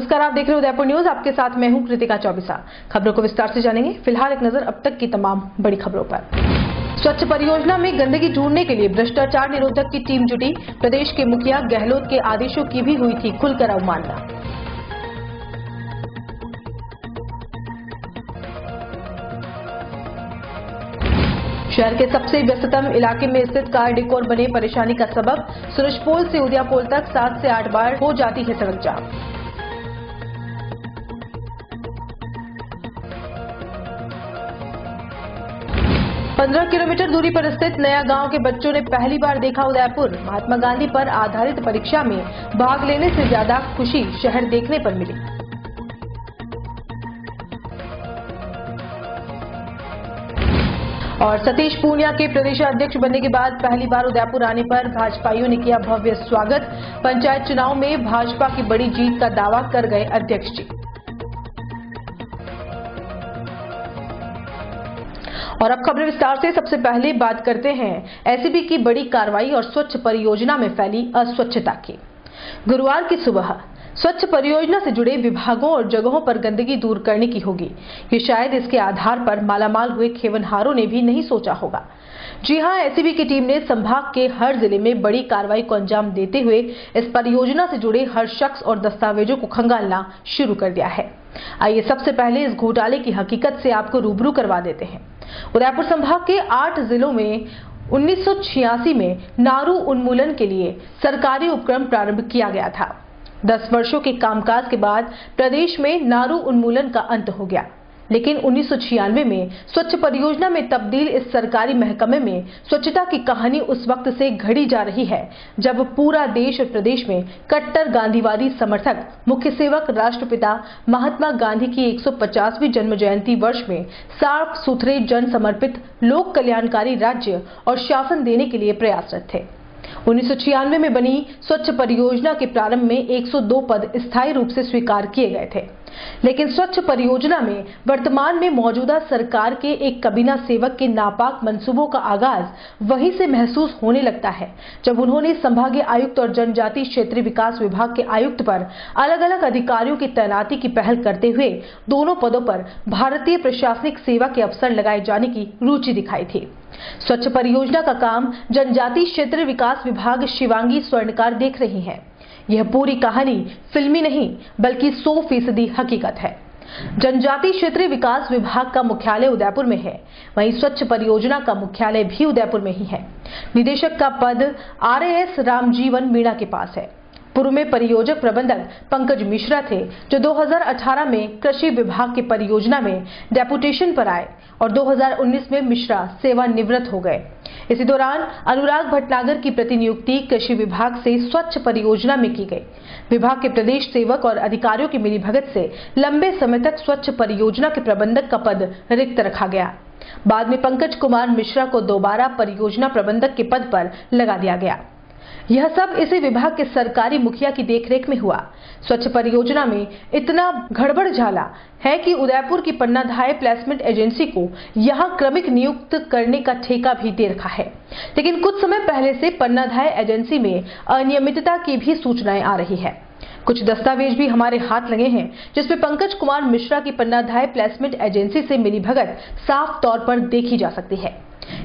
नमस्कार, आप देख रहे हैं उदयपुर न्यूज। आपके साथ मैं हूं कृतिका चौबीसा। खबरों को विस्तार से जानेंगे। फिलहाल एक नजर अब तक की तमाम बड़ी खबरों पर। स्वच्छ परियोजना में गंदगी ढूंढने के लिए भ्रष्टाचार निरोधक की टीम जुटी। प्रदेश के मुखिया गहलोत के आदेशों की भी हुई थी खुलकर अवमानना। शहर के सबसे व्यस्ततम इलाके में स्थित कार डिकोर बने परेशानी का सबब। सूरजपोल से उदयापोल तक 7 से 8 बार हो जाती है सड़क जाम। पंद्रह किलोमीटर दूरी पर स्थित नया गांव के बच्चों ने पहली बार देखा उदयपुर। महात्मा गांधी पर आधारित परीक्षा में भाग लेने से ज्यादा खुशी शहर देखने पर मिली। और सतीश पूनिया के प्रदेशाध्यक्ष बनने के बाद पहली बार उदयपुर आने पर भाजपाइयों ने किया भव्य स्वागत। पंचायत चुनाव में भाजपा की बड़ी जीत का दावा कर गए अध्यक्ष जी। और अब खबरें विस्तार से। सबसे पहले बात करते हैं एसीबी की बड़ी कार्रवाई और स्वच्छ परियोजना में फैली अस्वच्छता की। गुरुवार की सुबह स्वच्छ परियोजना से जुड़े विभागों और जगहों पर गंदगी दूर करने की होगी। ये शायद इसके आधार पर मालामाल हुए खेवनहारों ने भी नहीं सोचा होगा। जी हां, एसीबी की टीम ने संभाग के हर जिले में बड़ी कार्रवाई को अंजाम देते हुए इस परियोजना से जुड़े हर शख्स और दस्तावेजों को खंगालना शुरू कर दिया है। आइए सबसे पहले इस घोटाले की हकीकत से आपको रूबरू करवा देते हैं। उदयपुर संभाग के 8 जिलों में 1986 में नारू उन्मूलन के लिए सरकारी उपक्रम प्रारंभ किया गया था। 10 वर्षों के कामकाज के बाद प्रदेश में नारू उन्मूलन का अंत हो गया, लेकिन 1996 में स्वच्छ परियोजना में तब्दील इस सरकारी महकमे में स्वच्छता की कहानी उस वक्त से घड़ी जा रही है जब पूरा देश और प्रदेश में कट्टर गांधीवादी समर्थक मुख्य सेवक राष्ट्रपिता महात्मा गांधी की 150वीं जन्म जयंती वर्ष में साफ सुथरे जन समर्पित लोक कल्याणकारी राज्य और शासन देने के लिए प्रयासरत थे। 1996 में बनी स्वच्छ परियोजना के प्रारंभ में 102 पद स्थायी रूप से स्वीकार किए गए थे, लेकिन स्वच्छ परियोजना में वर्तमान में मौजूदा सरकार के एक कबीना सेवक के नापाक मंसूबों का आगाज वहीं से महसूस होने लगता है जब उन्होंने संभागीय आयुक्त और जनजातीय क्षेत्रीय विकास विभाग के आयुक्त पर अलग अलग अधिकारियों की तैनाती की पहल करते हुए दोनों पदों पर भारतीय प्रशासनिक सेवा के अवसर लगाए जाने की रुचि दिखाई थी। स्वच्छ परियोजना का काम जनजातीय क्षेत्रीय विकास विभाग शिवांगी स्वर्णकार देख रही हैं। यह पूरी कहानी फिल्मी नहीं बल्कि 100% हकीकत है। जनजातीय क्षेत्रीय विकास विभाग का मुख्यालय उदयपुर में है, वहीं स्वच्छ परियोजना का मुख्यालय भी उदयपुर में ही है। निदेशक का पद RAS रामजीवन मीणा के पास है। पूर्व में परियोजक प्रबंधक पंकज मिश्रा थे, जो 2018 में कृषि विभाग की परियोजना में डेपुटेशन पर आए और 2019 में मिश्रा सेवानिवृत्त हो गए। इसी दौरान अनुराग भटनागर की प्रतिनियुक्ति कृषि विभाग से स्वच्छ परियोजना में की गई। विभाग के प्रदेश सेवक और अधिकारियों की मिलीभगत से लंबे समय तक स्वच्छ परियोजना के प्रबंधक का पद रिक्त रखा गया। बाद में पंकज कुमार मिश्रा को दोबारा परियोजना प्रबंधक के पद पर लगा दिया गया। यह सब इसी विभाग के सरकारी मुखिया की देखरेख में हुआ। स्वच्छ परियोजना में इतना गड़बड़ झाला है कि उदयपुर की पन्नाधाय प्लेसमेंट एजेंसी को यहां क्रमिक नियुक्त करने का ठेका भी दे रखा है, लेकिन कुछ समय पहले से पन्नाधाय एजेंसी में अनियमितता की भी सूचनाएं आ रही है। कुछ दस्तावेज भी हमारे हाथ लगे हैं जिसमें पंकज कुमार मिश्रा की पन्नाधाय प्लेसमेंट एजेंसी से मिलीभगत साफ तौर पर देखी जा सकती है।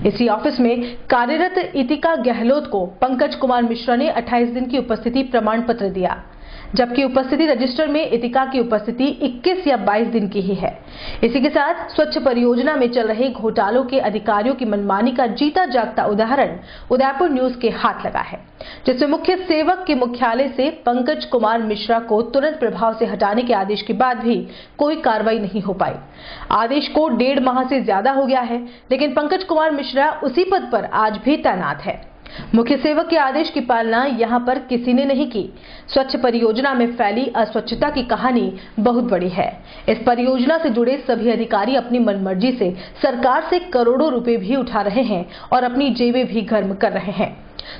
इसी ऑफिस में कार्यरत इतिका गहलोत को पंकज कुमार मिश्रा ने 28 दिन की उपस्थिति प्रमाण पत्र दिया, जबकि उपस्थिति रजिस्टर में इतिका की उपस्थिति 21 या 22 दिन की ही है। इसी के साथ स्वच्छ परियोजना में चल रहे घोटालों के अधिकारियों की मनमानी का जीता जागता उदाहरण उदयपुर न्यूज के हाथ लगा है, जिसमें मुख्य सेवक के मुख्यालय से पंकज कुमार मिश्रा को तुरंत प्रभाव से हटाने के आदेश के बाद भी कोई कार्रवाई नहीं हो पाई। आदेश को 1.5 माह से ज्यादा हो गया है, लेकिन पंकज कुमार मिश्रा उसी पद पर आज भी तैनात है। मुख्य सेवक के आदेश की पालना यहां पर किसी ने नहीं की। स्वच्छ परियोजना में फैली अस्वच्छता की कहानी बहुत बड़ी है। इस परियोजना से जुड़े सभी अधिकारी अपनी मनमर्जी से सरकार से करोड़ों रुपए भी उठा रहे हैं और अपनी जेबें भी गर्म कर रहे हैं।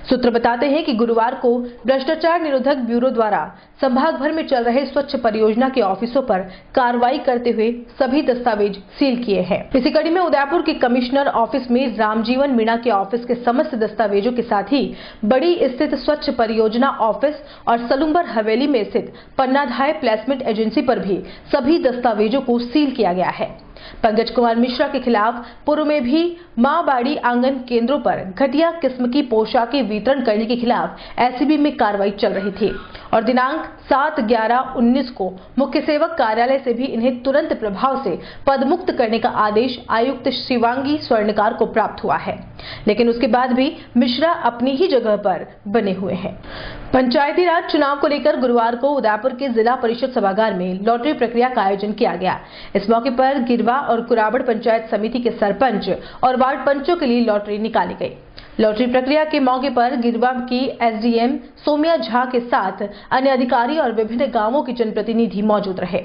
सूत्र बताते हैं कि गुरुवार को भ्रष्टाचार निरोधक ब्यूरो द्वारा संभाग भर में चल रहे स्वच्छ परियोजना के ऑफिसों पर कार्रवाई करते हुए सभी दस्तावेज सील किए हैं। इसी कड़ी में उदयपुर के कमिश्नर ऑफिस में रामजीवन मीणा के ऑफिस के समस्त दस्तावेजों के साथ ही बड़ी स्थित स्वच्छ परियोजना ऑफिस और सलुम्बर हवेली में स्थित पन्नाधाय प्लेसमेंट एजेंसी पर भी सभी दस्तावेजों को सील किया गया है। पंकज कुमार मिश्रा के खिलाफ पूर्व में भी मां बाड़ी आंगन केंद्रों पर घटिया किस्म की पोशाकें वितरण करने के खिलाफ एसीबी में कार्रवाई चल रही थी और दिनांक 7/11/19 को मुख्य सेवक कार्यालय से भी इन्हें तुरंत प्रभाव से पदमुक्त करने का आदेश आयुक्त शिवांगी स्वर्णकार को प्राप्त हुआ है, लेकिन उसके बाद भी मिश्रा अपनी ही जगह पर बने हुए हैं। पंचायती राज चुनाव को लेकर गुरुवार को उदयपुर के जिला परिषद सभागार में लॉटरी प्रक्रिया का आयोजन किया गया। इस मौके पर गिरवा और कुराबड़ पंचायत समिति के सरपंच और वार्ड पंचों के लिए लॉटरी निकाली गई। लॉटरी प्रक्रिया के मौके पर गिरवा की एसडीएम सोमिया झा के साथ अन्य अधिकारी और विभिन्न गांवों के जनप्रतिनिधि मौजूद रहे।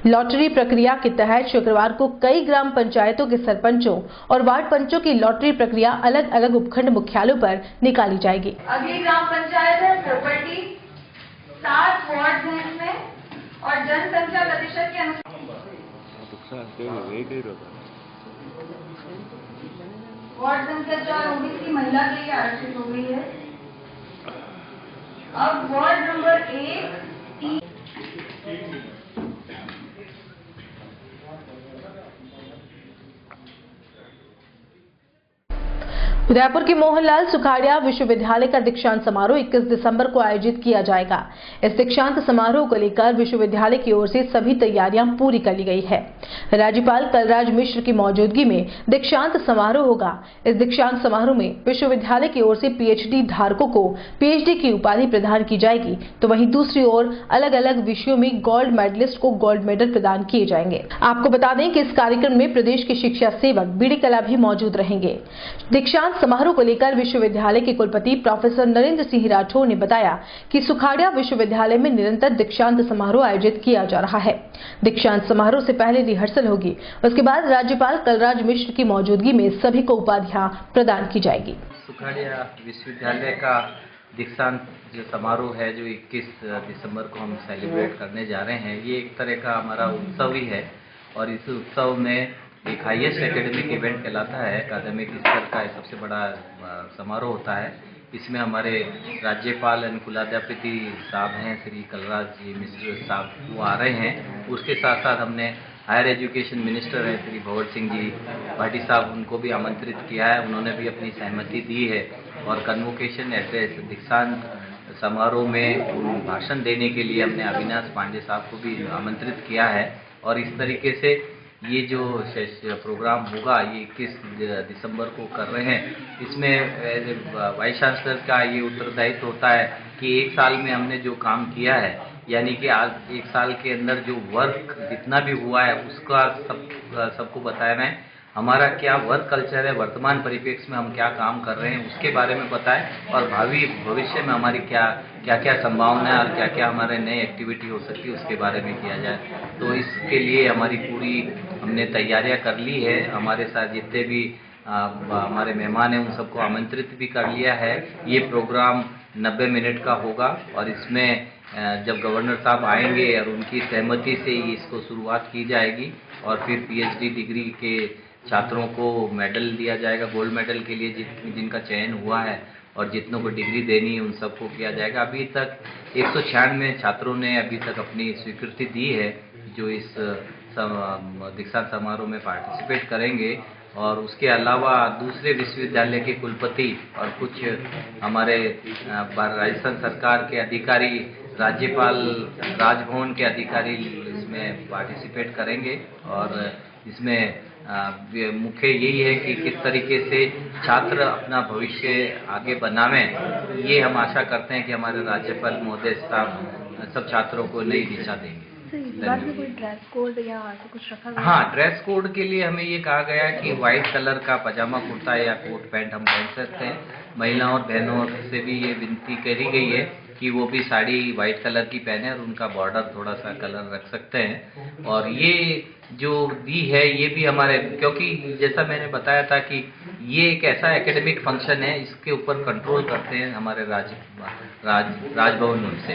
लॉटरी प्रक्रिया के तहत शुक्रवार को कई ग्राम पंचायतों के सरपंचों और वार्ड पंचों की लॉटरी प्रक्रिया अलग अलग उपखंड मुख्यालयों पर निकाली जाएगी। अगली ग्राम पंचायत है सरपटी, 7 वार्ड हैं इसमें और जनसंख्या प्रतिशत के अनुसार वार्ड संख्या 4 ओबीसी महिला के लिए आरक्षित हो गई है। अब वार्ड नंबर 1 उदयपुर के मोहनलाल सुखाड़िया विश्वविद्यालय का दीक्षांत समारोह 21 दिसंबर को आयोजित किया जाएगा। इस दीक्षांत समारोह को लेकर विश्वविद्यालय की ओर से सभी तैयारियां पूरी कर ली गई है। राज्यपाल कलराज मिश्र की मौजूदगी में दीक्षांत समारोह होगा। इस दीक्षांत समारोह में विश्वविद्यालय की ओर से पीएचडी धारकों को पीएचडी की उपाधि प्रदान की जाएगी, तो वहीं दूसरी ओर अलग अलग विषयों में गोल्ड मेडलिस्ट को गोल्ड मेडल प्रदान किए जाएंगे। आपको बता दें कि इस कार्यक्रम में प्रदेश के शिक्षा सेवक बीडी कला भी मौजूद रहेंगे। दीक्षांत समारोह को लेकर विश्वविद्यालय के कुलपति प्रोफेसर नरेंद्र सिंह राठौर ने बताया कि सुखाड़िया विश्वविद्यालय में निरंतर दीक्षांत समारोह आयोजित किया जा रहा है। दीक्षांत समारोह से पहले रिहर्सल होगी, उसके बाद राज्यपाल कलराज मिश्र की मौजूदगी में सभी को उपाधियां प्रदान की जाएगी। सुखाड़िया विश्वविद्यालय का दीक्षांत जो समारोह है, जो 21 दिसंबर को हम सेलिब्रेट करने जा रहे हैं, ये एक तरह का हमारा उत्सव ही है और इस उत्सव में एक हाईएस्ट एकेडमिक इवेंट कहलाता है। अकादमिक स्तर का सबसे बड़ा समारोह होता है। इसमें हमारे राज्यपाल एवं कुलाध्यापति साहब हैं श्री कलराज जी मिश्र साहब, वो आ रहे हैं। उसके साथ साथ हमने हायर एजुकेशन मिनिस्टर हैं श्री भंवर सिंह जी भाटी साहब, उनको भी आमंत्रित किया है। उन्होंने भी अपनी सहमति दी है और कन्वोकेशन एड्रेस दीक्षांत समारोह में भाषण देने के लिए हमने अविनाश पांडे साहब को भी आमंत्रित किया है। और इस तरीके से ये जो प्रोग्राम होगा ये 21 दिसंबर को कर रहे हैं। इसमें वाइस चांसलर का ये उत्तरदायित्व होता है कि एक साल में हमने जो काम किया है, यानी कि आज एक साल के अंदर जो वर्क जितना भी हुआ है उसका सबको बताना है। हमारा क्या वर्क कल्चर है, वर्तमान परिप्रेक्ष्य में हम क्या काम कर रहे हैं उसके बारे में बताएं और भविष्य में हमारी क्या क्या संभावना है और क्या क्या हमारे नए एक्टिविटी हो सकती है उसके बारे में किया जाए। तो इसके लिए हमारी पूरी हमने तैयारियां कर ली है। हमारे साथ जितने भी हमारे मेहमान हैं उन सबको आमंत्रित भी कर लिया है। ये प्रोग्राम 90 मिनट का होगा और इसमें जब गवर्नर साहब आएंगे और उनकी सहमति से ही इसको शुरुआत की जाएगी और फिर पीएचडी डिग्री के छात्रों को मेडल दिया जाएगा। गोल्ड मेडल के लिए जिनका चयन हुआ है और जितनों को डिग्री देनी है उन सबको किया जाएगा। अभी तक 196 छात्रों ने अभी तक अपनी स्वीकृति दी है जो इस दीक्षांत समारोह में पार्टिसिपेट करेंगे। और उसके अलावा दूसरे विश्वविद्यालय के कुलपति और कुछ हमारे राजस्थान सरकार के अधिकारी, राज्यपाल राजभवन के अधिकारी इसमें पार्टिसिपेट करेंगे। और इसमें मुख्य यही है कि किस तरीके से छात्र अपना भविष्य आगे बनावें। ये हम आशा करते हैं कि हमारे राज्यपाल महोदय साहब सब छात्रों को नई दिशा देंगे। कोई ड्रेस कोड या कुछ रखा गया? हाँ, ड्रेस कोड के लिए हमें ये कहा गया कि व्हाइट कलर का पजामा कुर्ता या कोट पैंट हम पहन सकते हैं। महिलाओं और बहनों से भी ये विनती करी गई है कि वो भी साड़ी व्हाइट कलर की पहने और उनका बॉर्डर थोड़ा सा कलर रख सकते हैं। और ये जो दी है ये भी हमारे, क्योंकि जैसा मैंने बताया था कि ये एक ऐसा एकेडमिक फंक्शन है, इसके ऊपर कंट्रोल करते हैं हमारे राजभवन से।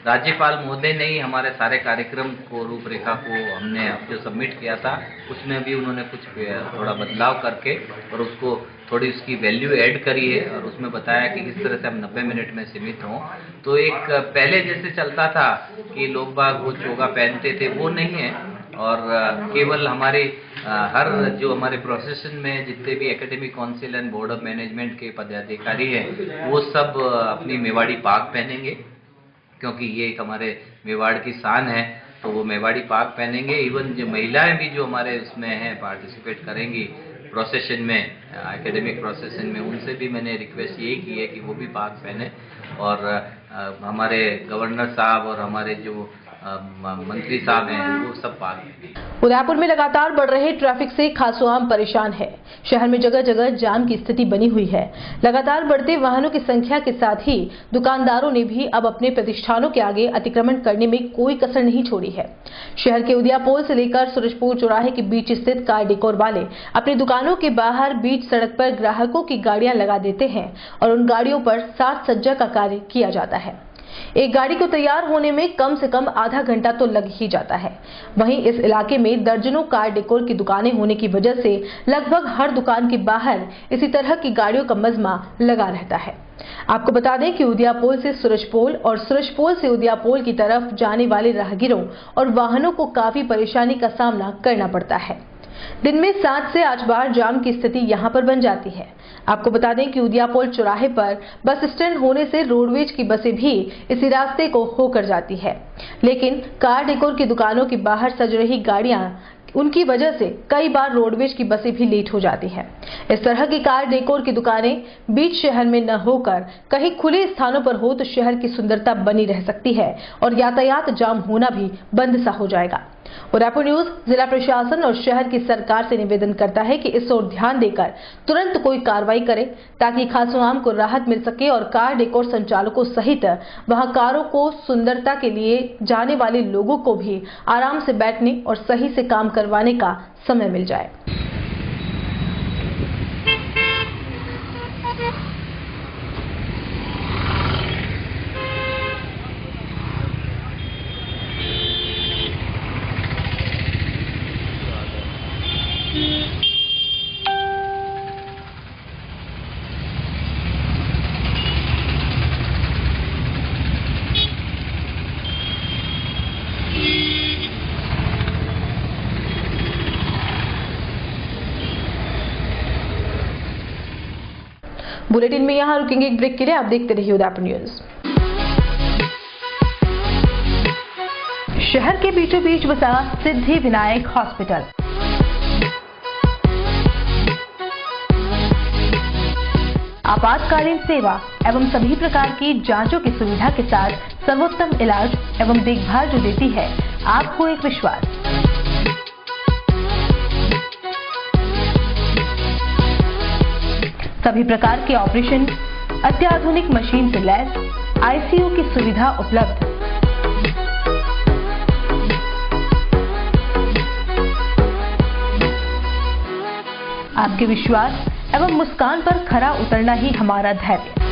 राज्यपाल महोदय ने ही हमारे सारे कार्यक्रम को, रूपरेखा को हमने जो सबमिट किया था उसमें भी उन्होंने कुछ थोड़ा बदलाव करके और उसको थोड़ी उसकी वैल्यू ऐड करी है और उसमें बताया कि किस तरह से हम 90 मिनट में सीमित हों। तो एक पहले जैसे चलता था कि लोग बाग वो चोगा पहनते थे, वो नहीं है। और केवल हमारे हर जो हमारे प्रोफेशन में जितने भी academic council and board of management के पदाधिकारी हैं वो सब अपनी मेवाड़ी पाग पहनेंगे, क्योंकि ये एक हमारे मेवाड़ की शान है। तो वो मेवाड़ी पाग पहनेंगे। इवन जो महिलाएं भी जो हमारे उसमें हैं पार्टिसिपेट करेंगी प्रोसेशन में, एकेडमिक प्रोसेशन में, उनसे भी मैंने रिक्वेस्ट यही की है कि वो भी पाग पहने। और हमारे गवर्नर साहब और हमारे जो मंत्री साहब हैं वो सब पाग पहने। उदयपुर में लगातार बढ़ रहे ट्रैफिक से खासोआम परेशान है। शहर में जगह जगह जाम की स्थिति बनी हुई है। लगातार बढ़ते वाहनों की संख्या के साथ ही दुकानदारों ने भी अब अपने प्रतिष्ठानों के आगे अतिक्रमण करने में कोई कसर नहीं छोड़ी है। शहर के उदयपुर से लेकर सूरजपुर चौराहे के बीच स्थित कार डेकोर वाले अपनी दुकानों के बाहर बीच सड़क पर ग्राहकों की गाड़ियां लगा देते हैं और उन गाड़ियों पर साज सज्जा का कार्य किया जाता है। एक गाड़ी को तैयार होने में कम से कम आधा घंटा तो लग ही जाता है। वहीं इस इलाके में दर्जनों कार डेकोर की दुकानें होने की वजह से लगभग हर दुकान के बाहर इसी तरह की गाड़ियों का मजमा लगा रहता है। आपको बता दें कि उदयपुर से सूरजपोल और सूरजपोल से उदयपुर की तरफ जाने वाले राहगीरों और वाहनों को काफी परेशानी का सामना करना पड़ता है। दिन में 7 से 8 बार जाम की स्थिति यहां पर बन जाती है। आपको बता दें कि उदयपुर चौराहे पर बस स्टैंड होने से रोडवेज की बसें भी इसी रास्ते को होकर जाती है, लेकिन कार डेकोर की दुकानों के बाहर सज रही गाड़ियां उनकी वजह से कई बार रोडवेज की बसें भी लेट हो जाती हैं। इस तरह की कार डेकोर की दुकानें बीच शहर में न होकर कहीं खुले स्थानों पर हो तो शहर की सुंदरता बनी रह सकती है और यातायात जाम होना भी बंद सा हो जाएगा। उदयपुर न्यूज जिला प्रशासन और शहर की सरकार से निवेदन करता है कि इस ओर ध्यान देकर तुरंत कोई कार्रवाई करे ताकि खासोआम को राहत मिल सके और कार डेकोर संचालकों सहित वहां कारों को सुंदरता के लिए जाने वाले लोगों को भी आराम से बैठने और सही से काम करवाने का समय मिल जाए। बुलेटिन में यहां रुकेंगे एक ब्रेक के लिए। आप देखते रहिए उदयपुर न्यूज। शहर के बीचों बीच बसा सिद्धि विनायक हॉस्पिटल। आपातकालीन सेवा एवं सभी प्रकार की जांचों की सुविधा के साथ सर्वोत्तम इलाज एवं देखभाल जो देती है आपको एक विश्वास। सभी प्रकार के ऑपरेशन, अत्याधुनिक मशीन से लैस, आईसीयू की सुविधा उपलब्ध। आपके विश्वास एवं मुस्कान पर खरा उतरना ही हमारा धैर्य।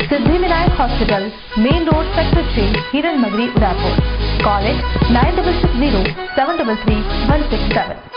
Siddhi Vinayak hospital, main road, sector 3, Hiran नगरी, उदयपुर। Call it 9660 733 167।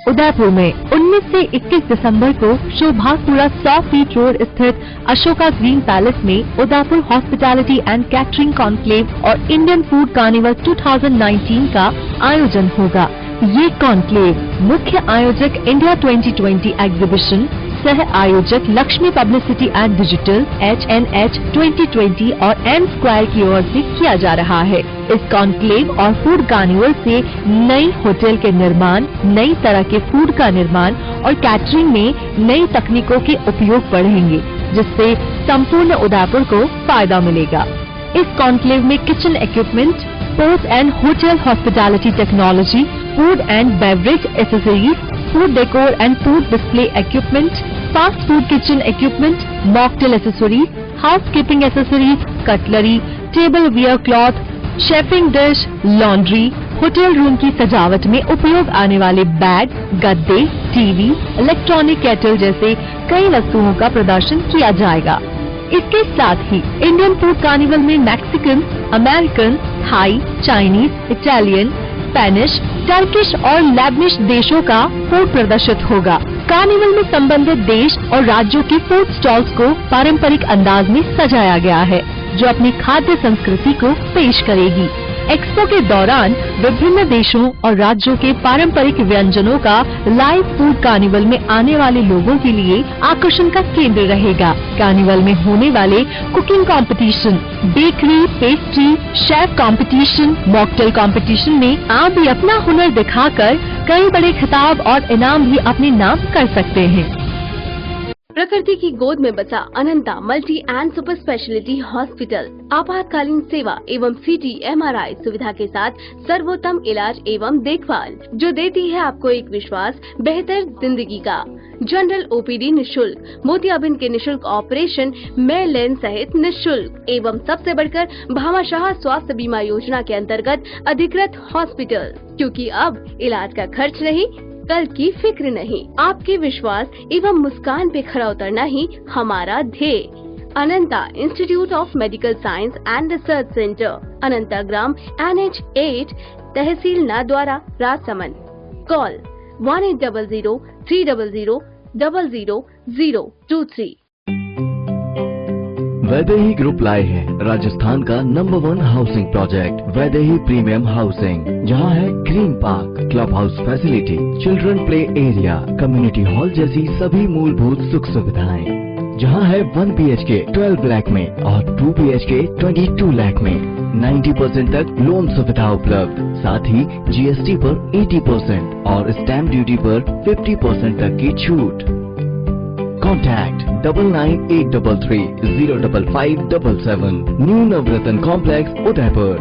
उदयपुर में 19 से 21 दिसंबर को शोभापुरा 100 फीट रोड स्थित अशोका ग्रीन पैलेस में Udaipur hospitality and catering conclave और इंडियन फूड कार्निवल 2019 का आयोजन होगा। ये कॉन्क्लेव मुख्य आयोजक इंडिया 2020 एग्जीबिशन, सह आयोजक Lakshmi publicity and digital HNH 2020 और M स्क्वायर की ओर से किया जा रहा है। इस कॉन्क्लेव और फूड कार्निवल से नई होटल के निर्माण, नई तरह के फूड का निर्माण और कैटरिंग में नई तकनीकों के उपयोग बढ़ेंगे, जिससे संपूर्ण उदयपुर को फायदा मिलेगा। इस कॉन्क्लेव में kitchen equipment, port and hotel hospitality technology, food and beverage accessories, food decor and food display equipment, fast food kitchen equipment, mocktail accessories, housekeeping accessories, cutlery, tableware cloth, chefing dish, laundry, hotel room की सजावट में उपयोग आने वाले bag, गद्दे, TV, electronic kettle जैसे कई वस्तुओं का प्रदर्शन किया जाएगा। इसके साथ ही इंडियन फूड कार्निवल में Mexican, American, Thai, Chinese, Italian, Spanish, Turkish और लेबनिश देशों का फूड प्रदर्शित होगा। कार्निवल में संबंधित देश और राज्यों के फूड स्टॉल्स को पारंपरिक अंदाज में सजाया गया है, जो अपनी खाद्य संस्कृति को पेश करेगी। एक्सपो के दौरान विभिन्न देशों और राज्यों के पारंपरिक व्यंजनों का लाइव फूड कार्निवल में आने वाले लोगों के लिए आकर्षण का केंद्र रहेगा। कार्निवल में होने वाले cooking competition, bakery, pastry, chef competition, mocktail competition में आप भी अपना हुनर दिखाकर कई बड़े खिताब और इनाम भी अपने नाम कर सकते हैं। प्रकृति की गोद में बसा Ananta multi and super speciality hospital आपातकालीन सेवा एवं CT MRI सुविधा के साथ सर्वोत्तम इलाज एवं देखभाल, जो देती है आपको एक विश्वास बेहतर जिंदगी का। जनरल OPD निशुल्क, मोतियाबिंद के निशुल्क ऑपरेशन, मेल सहित निशुल्क एवं सबसे बढ़कर भामाशाह स्वास्थ्य बीमा योजना के अंतर्गत अधिकृत हॉस्पिटल, क्योंकि अब इलाज का खर्च नहीं, कल की फिक्र नहीं। आपके विश्वास एवं मुस्कान पे खरा उतरना ही हमारा ध्येय। Ananta institute of medical science and research centre, Ananta ग्राम, NH 8, तहसील नाद्वारा, राजसमंद। कॉल 1800-300-00023। वैदेही ग्रुप लाए हैं राजस्थान का number 1 housing project Vaidehi premium housing, जहां है green park, club house facility, children play area, community hall जैसी सभी मूलभूत सुख सुविधाएं, जहां है 1 BHK 12 लाख में और 2 BHK 22 लाख में 90% तक लोन सुविधा उपलब्ध, साथ ही GST पर 80% और स्टैम्प ड्यूटी पर 50% तक की छूट। Contact 9983305577 New Navratna Complex, Udaipur.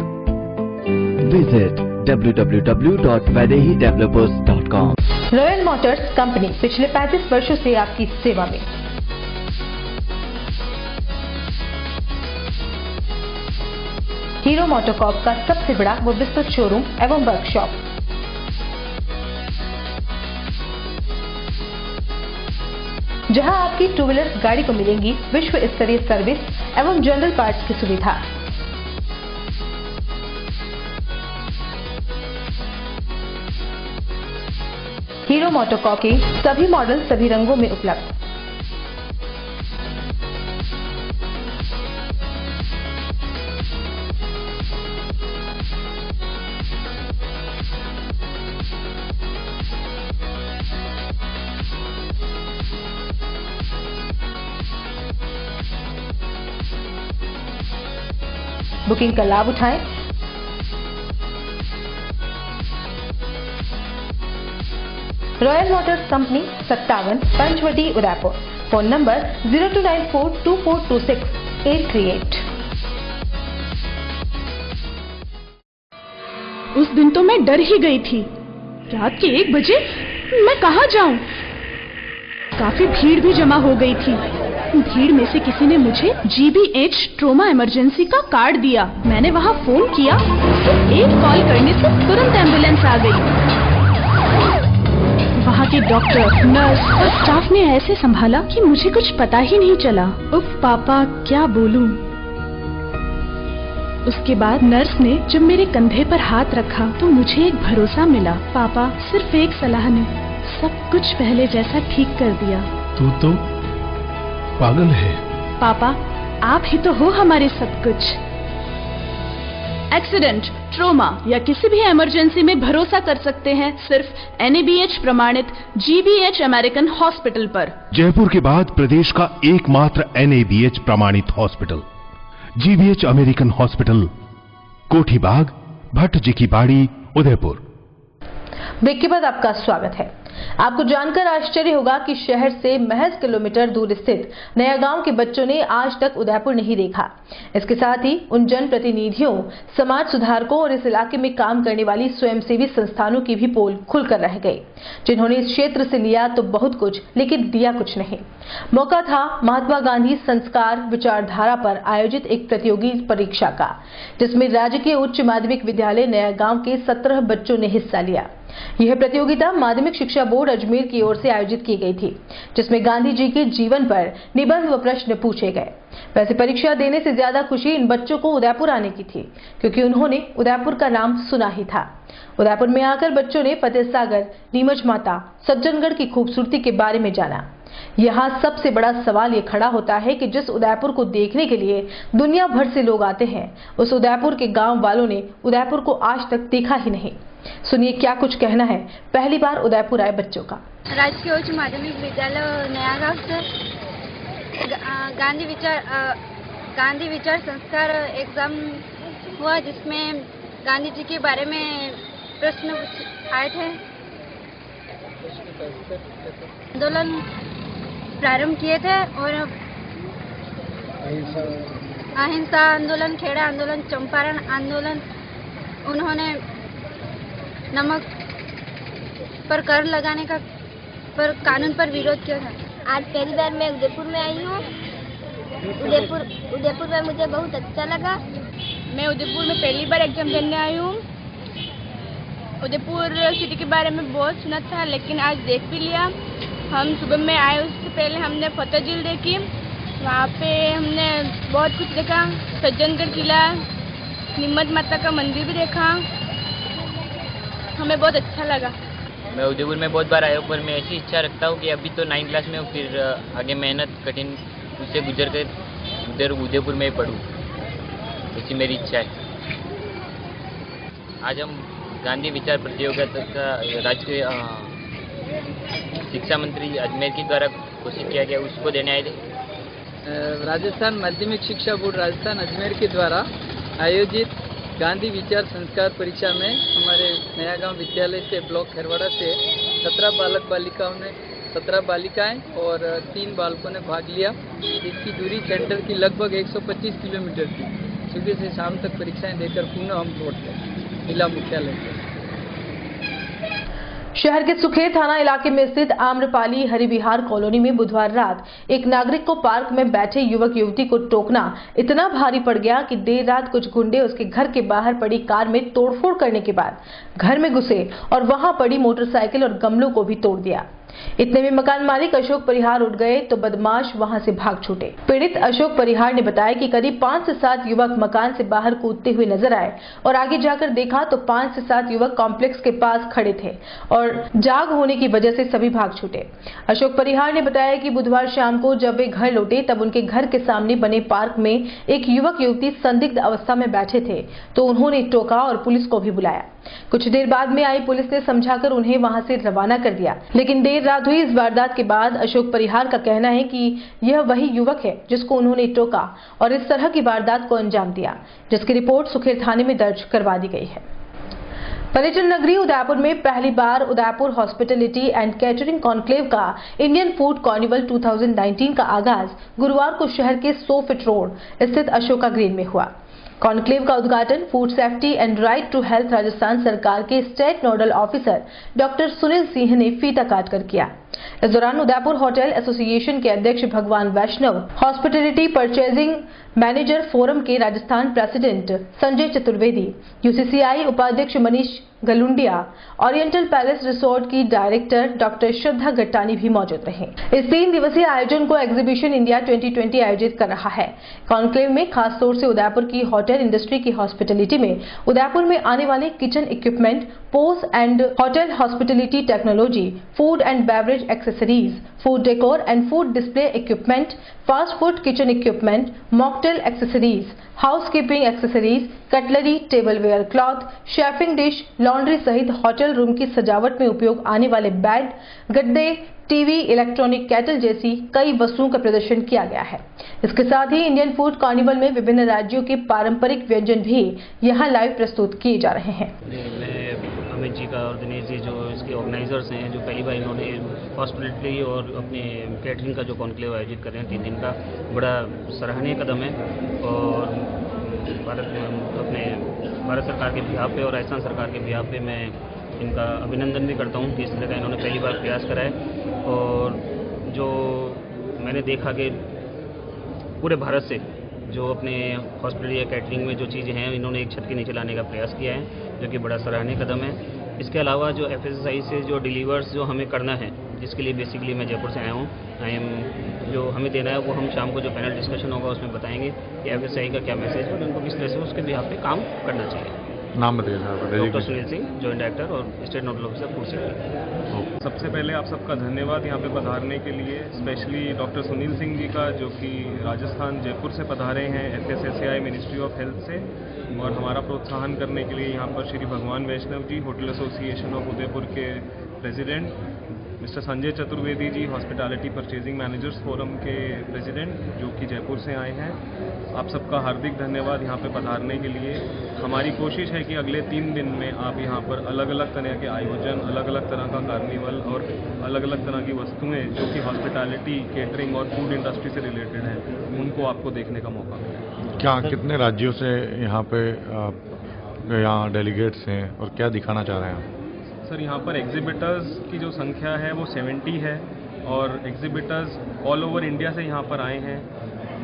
Visit www.vaidehidevelopers.com. Royal Motors company पिछले 35 वर्षों से आपकी सेवा में। हीरो मोटोकॉर्प का सबसे बड़ा व विस्तृत शोरूम एवं वर्कशॉप, जहां आपकी 2 व्हीलर गाड़ी को मिलेंगी विश्व स्तरीय सर्विस एवं जनरल पार्ट्स की सुविधा। हीरो मोटोकॉर्प के सभी मॉडल सभी रंगों में उपलब्ध। बुकिंग का लाभ उठाएं। Royal Motors company 57 Panchavati, Udaipur. Phone number 02942426-838। उस दिन तो मैं डर ही गई थी। रात के 1 बजे मैं कहाँ जाऊं? काफी भीड़ भी जमा हो गई थी। भीड़ में से किसी ने मुझे GBH ट्रोमा इमरजेंसी का कार्ड दिया। मैंने वहाँ फोन किया, सिर्फ एक कॉल करने से तुरंत एम्बुलेंस आ गई। वहाँ के डॉक्टर, नर्स और स्टाफ ने ऐसे संभाला कि मुझे कुछ पता ही नहीं चला। उफ पापा, क्या बोलूं। उसके बाद नर्स ने जब मेरे कंधे पर हाथ रखा तो मुझे एक भरोसा मिला। पापा, सिर्फ एक सलाह ने सब कुछ पहले जैसा ठीक कर दिया। तू तो पागल है। पापा, आप ही तो हो हमारे सब कुछ। एक्सीडेंट, ट्रोमा या किसी भी इमरजेंसी में भरोसा कर सकते हैं सिर्फ NABH प्रमाणित GBH अमेरिकन हॉस्पिटल पर। जयपुर के बाद प्रदेश का एकमात्र NABH प्रमाणित हॉस्पिटल GBH अमेरिकन हॉस्पिटल, कोठी बाग, भट्ट जी की बाड़ी, उदयपुर। ब्रेक के बाद आपका स्वागत है। आपको जानकर आश्चर्य होगा कि शहर से महज किलोमीटर दूर स्थित नया गांव के बच्चों ने आज तक उदयपुर नहीं देखा। इसके साथ ही उन जनप्रतिनिधियों, समाज सुधारकों और इस इलाके में काम करने वाली स्वयंसेवी संस्थानों की भी पोल खुलकर रह गई, जिन्होंने इस क्षेत्र से लिया तो बहुत कुछ लेकिन दिया कुछ नहीं। मौका था महात्मा गांधी संस्कार विचारधारा पर आयोजित एक प्रतियोगी परीक्षा का, जिसमें राजकीय उच्च माध्यमिक विद्यालय नया गांव के 17 बच्चों ने हिस्सा लिया। यह प्रतियोगिता माध्यमिक शिक्षा बोर्ड अजमेर की ओर से आयोजित की गई थी, जिसमें गांधी जी के जीवन पर निबंध व प्रश्न पूछे गए। वैसे परीक्षा देने से ज्यादा खुशी इन बच्चों को उदयपुर आने की थी, क्योंकि उन्होंने उदयपुर का नाम सुना ही था। उदयपुर में आकर बच्चों ने फतेह सागर, नीमच माता, सज्जनगढ़ की खूबसूरती के बारे में जाना। यहाँ सबसे बड़ा सवाल ये खड़ा होता है कि जिस उदयपुर को देखने के लिए दुनिया भर से लोग आते हैं, उस उदयपुर के गांव वालों ने उदयपुर को आज तक देखा ही नहीं। सुनिए क्या कुछ कहना है पहली बार उदयपुर आए बच्चों का। राजकीय उच्च माध्यमिक विद्यालय नया गांव से गांधी विचार संस्कार एग्जाम हुआ, जिसमें गांधी जी के बारे में प्रश्न आए थे। आंदोलन प्रारंभ किए थे और अहिंसा आंदोलन, खेड़ा आंदोलन, चंपारण आंदोलन, उन्होंने नमक पर कर लगाने का पर कानून पर विरोध किया था। आज पहली बार मैं उदयपुर में आई हूँ। उदयपुर में मुझे बहुत अच्छा लगा। मैं उदयपुर में पहली बार एग्जाम देने आई हूँ। उदयपुर सिटी के बारे में बहुत सुना था, लेकिन आज देख भी लिया। हम सुबह में आए उससे पहले हमने फतेह झील देखी, वहाँ पे हमने बहुत कुछ देखा। सज्जनगढ़ किला, नीमच माता का मंदिर भी देखा, हमें बहुत अच्छा लगा। मैं उदयपुर में बहुत बार आया हूँ, पर मैं ऐसी इच्छा रखता हूँ कि अभी तो 9th क्लास में हूँ, फिर आगे मेहनत कठिन उससे गुजर कर उदयपुर में ही पढ़ूँ, ऐसी मेरी इच्छा है। आज हम गांधी विचार प्रतियोगिता का राजकीय शिक्षा मंत्री अजमेर के द्वारा घोषित किया गया, उसको देने आए थे। राजस्थान माध्यमिक शिक्षा बोर्ड राजस्थान अजमेर के द्वारा आयोजित गांधी विचार संस्कार परीक्षा में हमारे नया गांव विद्यालय से ब्लॉक खरवाड़ा से 17 बालिकाएं और 3 बालकों ने भाग लिया। इसकी दूरी सेंटर की लगभग 125 किलोमीटर थी। सुबह से शाम तक परीक्षाएं देकर पुनः हम लौट गए जिला मुख्यालय से। शहर के सुखेर थाना इलाके में स्थित आम्रपाली हरिविहार कॉलोनी में बुधवार रात एक नागरिक को पार्क में बैठे युवक युवती को टोकना इतना भारी पड़ गया कि देर रात कुछ गुंडे उसके घर के बाहर पड़ी कार में तोड़फोड़ करने के बाद घर में घुसे और वहां पड़ी मोटरसाइकिल और गमलों को भी तोड़ दिया। इतने में मकान मालिक अशोक परिहार उठ गए तो बदमाश वहां से भाग छूटे। पीड़ित अशोक परिहार ने बताया कि करीब 5 से 7 युवक मकान से बाहर कूदते हुए नजर आए और आगे जाकर देखा तो 5 से 7 युवक कॉम्प्लेक्स के पास खड़े थे और जाग होने की वजह से सभी भाग छूटे। अशोक परिहार ने बताया कि बुधवार शाम को जब वे घर लौटे तब उनके घर के सामने बने पार्क में एक युवक युवती संदिग्ध अवस्था में बैठे थे तो उन्होंने टोका और पुलिस को भी बुलाया। कुछ देर बाद में आई पुलिस ने समझाकर उन्हें वहां से रवाना कर दिया, लेकिन देर रात हुई इस वारदात के बाद अशोक परिहार का कहना है कि यह वही युवक है जिसको उन्होंने टोका और इस तरह की वारदात को अंजाम दिया, जिसकी रिपोर्ट सुखेर थाने में दर्ज करवा दी गई है। पर्यटन नगरी उदयपुर में पहली बार Udaipur hospitality and catering conclave का इंडियन फूड कार्निवल 2019 का आगाज गुरुवार को शहर के 100 फीट रोड स्थित अशोका ग्रीन में हुआ। कॉन्क्लेव का उद्घाटन food safety and right to health Rajasthan सरकार के state nodal officer doctor Sunil Singh ने फीता काटकर किया। इस दौरान उदयपुर होटल एसोसिएशन के अध्यक्ष भगवान वैष्णव, हॉस्पिटैलिटी परचेजिंग मैनेजर फोरम के राजस्थान प्रेसिडेंट संजय चतुर्वेदी, यूसीसीआई उपाध्यक्ष मनीष गलुंडिया, ओरिएंटल पैलेस रिसोर्ट की डायरेक्टर डॉक्टर श्रद्धा गट्टानी भी मौजूद रहे। इस 3 दिवसीय आयोजन को एग्जीबिशन इंडिया 2020 आयोजित कर रहा है। कॉन्क्लेव में खास तौर से उदयपुर की होटल इंडस्ट्री की हॉस्पिटैलिटी में उदयपुर में आने वाले kitchen equipment, post and hotel hospitality technology, food and beverage accessories, food decor and food display equipment, fast food kitchen equipment, mocktail accessories, housekeeping accessories, cutlery, tableware cloth, chefing dish, laundry सहित hotel room की सजावट में उपयोग आने वाले bed, गद्दे, TV, electronic kettle जैसी कई वस्तुओं का प्रदर्शन किया गया है। इसके साथ ही इंडियन फूड कार्निवल में विभिन्न राज्यों के पारंपरिक व्यंजन भी यहां लाइव प्रस्तुत किए जा रहे हैं। मैं अमित जी का और दिनेश जी जो इसके ऑर्गेनाइजर्स हैं, जो पहली बार इन्होंने हॉस्पिटलिटी और अपने कैटरिंग का जो कॉन्क्लेव आयोजित कर रहे हैं 3 दिन का, बड़ा सराहनीय कदम है और भारत सरकार के बिहाफ पे और राजस्थान सरकार के बिहाफ पे मैं इनका अभिनंदन भी करता हूँ कि इस तरह का इन्होंने पहली बार प्रयास करा है। और जो मैंने देखा कि पूरे भारत से जो अपने हॉस्पिटल या कैटरिंग में जो चीज़ें हैं इन्होंने एक छत के नीचे लाने का प्रयास किया है, जो कि बड़ा सराहनीय कदम है। इसके अलावा जो FSSAI से जो डिलीवर्स जो हमें करना है, जिसके लिए बेसिकली मैं जयपुर से आया हूँ, जो हमें देना है वो हम शाम को जो पैनल डिस्कशन होगा उसमें बताएंगे कि FSSAI का क्या मैसेज है और उनको किस तरह से उसके बिहाफ पे काम करना चाहिए। नाम बताइए साहब। Doctor Sunil Singh, joint director और state nodal officer food safety. सबसे पहले आप सबका धन्यवाद यहाँ पे पधारने के लिए, स्पेशली डॉक्टर सुनील सिंह जी का जो कि राजस्थान जयपुर से पधारे हैं FSSAI मिनिस्ट्री ऑफ हेल्थ से, और हमारा प्रोत्साहन करने के लिए यहाँ पर श्री भगवान वैष्णव जी होटल एसोसिएशन ऑफ उदयपुर के president, mister Sanjay Chaturvedi ji hospitality purchasing managers forum के प्रेसिडेंट जो कि जयपुर से आए हैं, आप सबका हार्दिक धन्यवाद यहाँ पे पधारने के लिए। हमारी कोशिश है कि अगले 3 दिन में आप यहाँ पर अलग अलग तरह के आयोजन, अलग अलग तरह का कार्निवल और अलग अलग तरह की वस्तुएं जो कि हॉस्पिटैलिटी, केटरिंग और फूड इंडस्ट्री से रिलेटेड हैं, उनको आपको देखने का मौका मिले। क्या कितने राज्यों से यहाँ पे डेलीगेट्स हैं और क्या दिखाना चाह रहे हैं? सर, यहाँ पर एग्जिबिटर्स की जो संख्या है वो 70 है और एग्जिबिटर्स ऑल ओवर इंडिया से यहाँ पर आए हैं।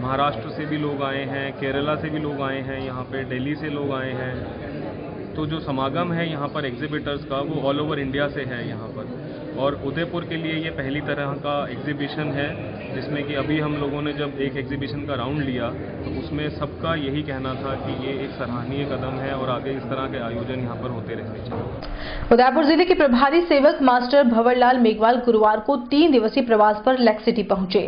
महाराष्ट्र से भी लोग आए हैं, केरला से भी लोग आए हैं, यहाँ पे दिल्ली से लोग आए हैं। तो जो समागम है यहाँ पर एग्जिबिटर्स का वो ऑल ओवर इंडिया से है यहाँ पर, और उदयपुर के लिए ये पहली तरह का एग्जीबिशन है, जिसमें कि अभी हम लोगों ने जब एक एग्जीबिशन का राउंड लिया तो उसमें सबका यही कहना था कि ये एक सराहनीय कदम है और आगे इस तरह के आयोजन यहाँ पर होते रहने चाहिए। उदयपुर जिले के प्रभारी सेवक मास्टर भंवरलाल मेघवाल गुरुवार को 3 दिवसीय प्रवास पर लेक सिटी पहुंचे।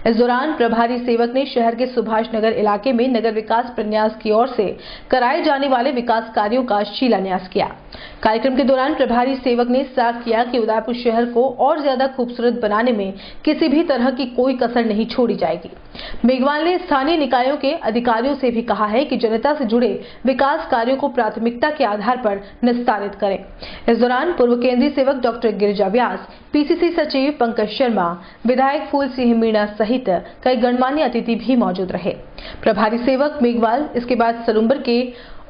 इस दौरान प्रभारी सेवक ने शहर के सुभाष नगर इलाके में नगर विकास प्रन्यास की ओर से कराए जाने वाले विकास कार्यों का शिलान्यास किया। कार्यक्रम के दौरान प्रभारी सेवक ने साफ किया कि उदयपुर शहर को और ज्यादा खूबसूरत बनाने में किसी भी तरह की कोई कसर नहीं छोड़ी जाएगी। मेघवाल ने स्थानीय निकायों के अधिकारियों से भी कहा है कि जनता से जुड़े विकास कार्यों को प्राथमिकता के आधार पर निस्तारित करें। इस दौरान पूर्व केंद्रीय सेवक डॉक्टर गिरिजा व्यास, PCC सचिव पंकज शर्मा, विधायक फूल सिंह मीणा सहित कई गणमान्य अतिथि भी मौजूद रहे। प्रभारी सेवक मेघवाल इसके बाद सलुम्बर के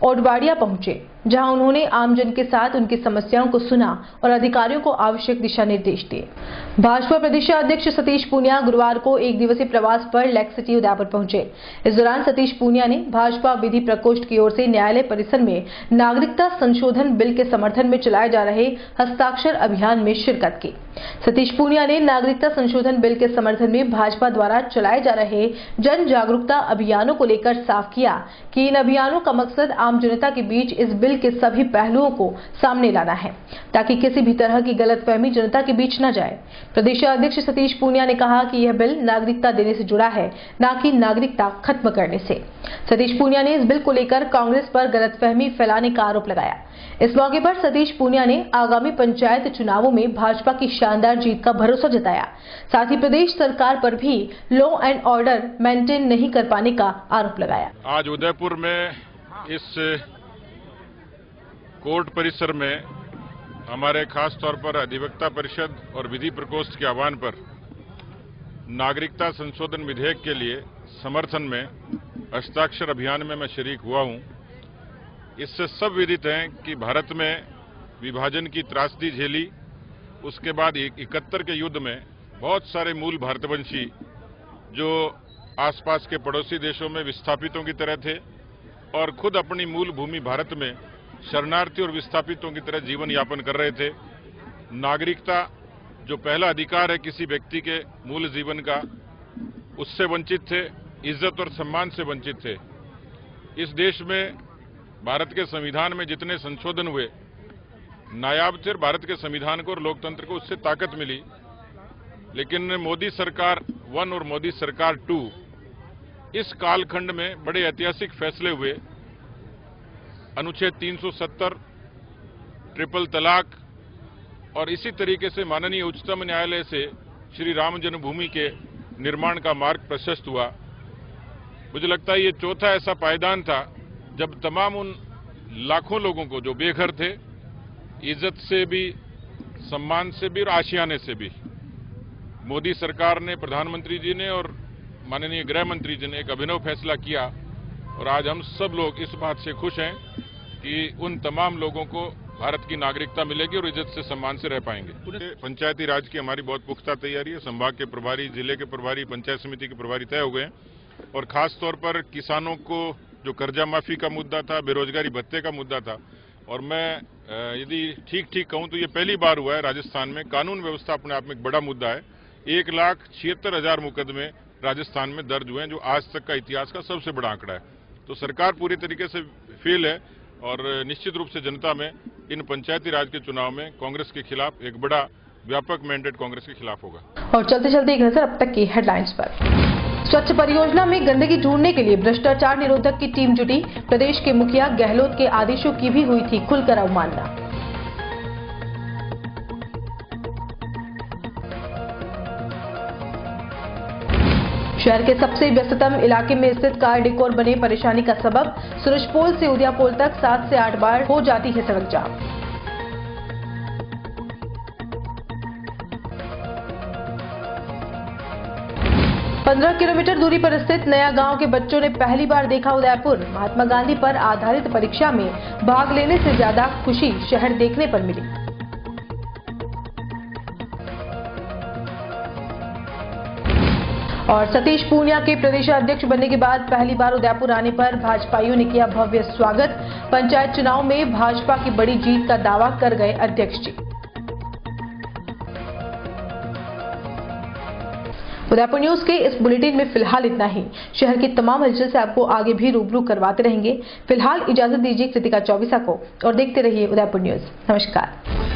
ओडवाड़िया पहुंचे, जहां उन्होंने आमजन के साथ उनकी समस्याओं को सुना और अधिकारियों को आवश्यक दिशा निर्देश दिए। भाजपा प्रदेशाध्यक्ष सतीश पूनिया गुरुवार को 1 दिवसीय प्रवास पर लेक सिटी उदयपुर पहुंचे। इस दौरान सतीश पूनिया ने भाजपा विधि प्रकोष्ठ की ओर से न्यायालय परिसर में नागरिकता संशोधन बिल के समर्थन में चलाए जा रहे हस्ताक्षर अभियान में शिरकत की। सतीश पूनिया ने नागरिकता संशोधन बिल के समर्थन में भाजपा द्वारा चलाए जा रहे जन जागरूकता अभियानों को लेकर साफ किया कि इन अभियानों का मकसद आम जनता के बीच इस बिल के सभी पहलुओं को सामने लाना है, ताकि किसी भी तरह की गलतफहमी जनता के बीच न जाए। प्रदेशाध्यक्ष सतीश पूनिया ने कहा कि यह बिल नागरिकता देने से जुड़ा है, न कि नागरिकता खत्म करने से। सतीश पूनिया ने इस बिल को लेकर कांग्रेस पर गलतफहमी फैलाने का आरोप लगाया। इस मौके पर सतीश पूनिया ने आगामी पंचायत चुनावों में भाजपा की शानदार जीत का भरोसा जताया। साथ ही प्रदेश सरकार पर भी लॉ एंड ऑर्डर मेंटेन नहीं कर पाने का आरोप लगाया। आज उदयपुर में इस कोर्ट परिसर में हमारे खास तौर पर अधिवक्ता परिषद और विधि प्रकोष्ठ के आह्वान पर नागरिकता संशोधन विधेयक के लिए समर्थन में हस्ताक्षर अभियान में मैं शरीक हुआ हूं। इससे सब विदित हैं कि भारत में विभाजन की त्रासदी झेली, उसके बाद 71 के युद्ध में बहुत सारे मूल भारतवंशी जो आसपास के पड़ोसी देशों में विस्थापितों की तरह थे और खुद अपनी मूल भूमि भारत में शरणार्थी और विस्थापितों की तरह जीवन यापन कर रहे थे। नागरिकता जो पहला अधिकार है किसी व्यक्ति के मूल जीवन का, उससे वंचित थे, इज्जत और सम्मान से वंचित थे। इस देश में भारत के संविधान में जितने संशोधन हुए नायाब थे, भारत के संविधान को और लोकतंत्र को उससे ताकत मिली। लेकिन मोदी सरकार 1 और मोदी सरकार 2, इस कालखंड में बड़े ऐतिहासिक फैसले हुए। अनुच्छेद 370, ट्रिपल तलाक और इसी तरीके से माननीय उच्चतम न्यायालय से श्री राम जन्मभूमि के निर्माण का मार्ग प्रशस्त हुआ। मुझे लगता है ये चौथा ऐसा पायदान था जब तमाम उन लाखों लोगों को जो बेघर थे, इज्जत से भी, सम्मान से भी और आशियाने से भी, मोदी सरकार ने, प्रधानमंत्री जी ने और माननीय गृह मंत्री जी ने एक अभिनव फैसला किया। और आज हम सब लोग इस बात से खुश हैं कि उन तमाम लोगों को भारत की नागरिकता मिलेगी और इज्जत से, सम्मान से रह पाएंगे। पंचायती राज की हमारी बहुत पुख्ता तैयारी है। संभाग के प्रभारी, जिले के प्रभारी, पंचायत समिति के प्रभारी तय हो गए हैं और खास तौर पर किसानों को जो कर्जा माफी का मुद्दा था, बेरोजगारी भत्ते का मुद्दा था, और मैं यदि ठीक कहूं तो ये पहली बार हुआ है राजस्थान में। कानून व्यवस्था अपने आप में एक बड़ा मुद्दा है। 1,76,000 मुकदमे राजस्थान में दर्ज हुए हैं, जो आज तक का इतिहास का सबसे बड़ा आंकड़ा है। तो सरकार पूरी तरीके से फेल है और निश्चित रूप से जनता में इन पंचायती राज के चुनाव में कांग्रेस के खिलाफ एक बड़ा व्यापक मैंडेट कांग्रेस के खिलाफ होगा। और चलते एक नजर अब तक की हेडलाइंस पर। स्वच्छ परियोजना में गंदगी ढूंढने के लिए भ्रष्टाचार निरोधक की टीम जुटी। प्रदेश के मुखिया गहलोत के आदेशों की भी हुई थी खुलकर अवमानना। शहर के सबसे व्यस्ततम इलाके में स्थित कार डिकोर बने परेशानी का सबब। सूरजपोल से उदयापोल तक 7 से 8 बार हो जाती है सड़क जाम। पंद्रह किलोमीटर दूरी पर स्थित नया गांव के बच्चों ने पहली बार देखा उदयपुर। महात्मा गांधी पर आधारित परीक्षा में भाग लेने से ज्यादा खुशी शहर देखने पर मिली। और सतीश पूनिया के प्रदेशाध्यक्ष बनने के बाद पहली बार उदयपुर आने पर भाजपाइयों ने किया भव्य स्वागत। पंचायत चुनाव में भाजपा की बड़ी जीत का दावा कर गए अध्यक्ष जी। उदयपुर न्यूज के इस बुलेटिन में फिलहाल इतना ही। शहर की तमाम हलचल से आपको आगे भी रूबरू करवाते रहेंगे। फिलहाल इजाजत दीजिए कृतिका चौबीसा को और देखते रहिए उदयपुर न्यूज। नमस्कार।